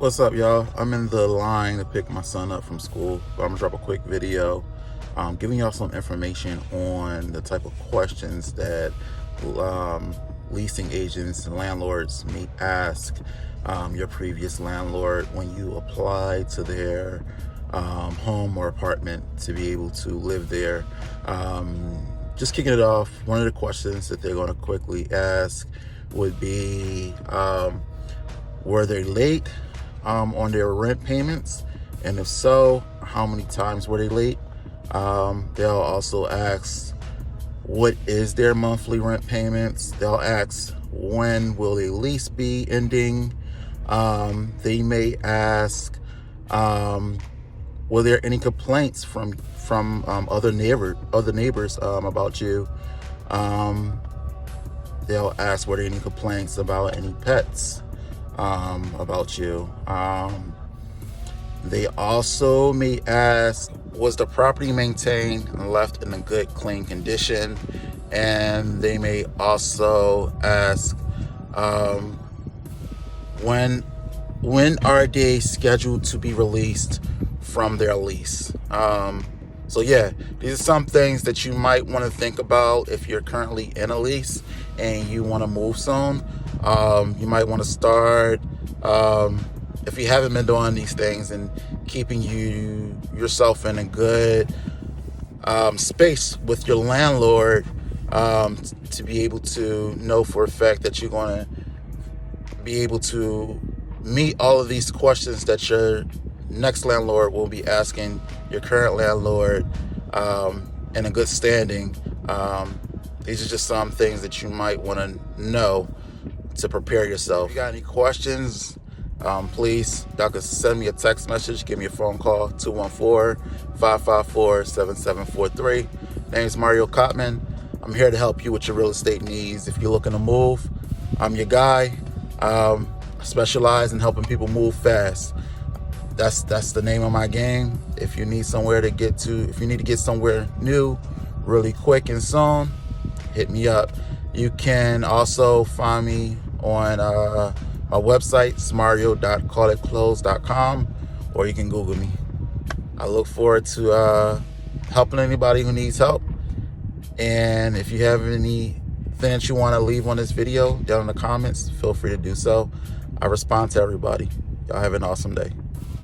What's up, y'all? I'm in the line to pick my son up from school, but I'm gonna drop a quick video giving y'all some information on the type of questions that leasing agents and landlords may ask your previous landlord when you apply to their home or apartment to be able to live there. Just kicking it off, one of the questions that they're going to quickly ask would be, were they late on their rent payments? And if so, how many times were they late? They'll also ask, what is their monthly rent payments? They'll ask, when will their lease be ending? They may ask, were there any complaints from other neighbors about you? They'll ask, were there any complaints about any pets about you? They also may ask, was the property maintained and left in a good, clean condition? And they may also ask, when are they scheduled to be released from their lease? So yeah, these are some things that you might want to think about if you're currently in a lease and you want to move soon. You might want to start, if you haven't been doing these things and keeping yourself in a good space with your landlord, to be able to know for a fact that you're going to be able to meet all of these questions that your next landlord will be asking your current landlord in a good standing. These are just some things that you might want to know to prepare yourself. If you got any questions, please, y'all can send me a text message, give me a phone call, 214-554-7743. Name's Mario Cotman. I'm here to help you with your real estate needs. If you're looking to move, I'm your guy. I specialize in helping people move fast. That's the name of my game. If you need somewhere to get to, if you need to get somewhere new really quick and soon, hit me up. You can also find me on my website, smario.callitclose.com, or you can Google me. I look forward to helping anybody who needs help. And if you have anything that you want to leave on this video down in the comments, feel free to do so. I respond to everybody. Y'all have an awesome day.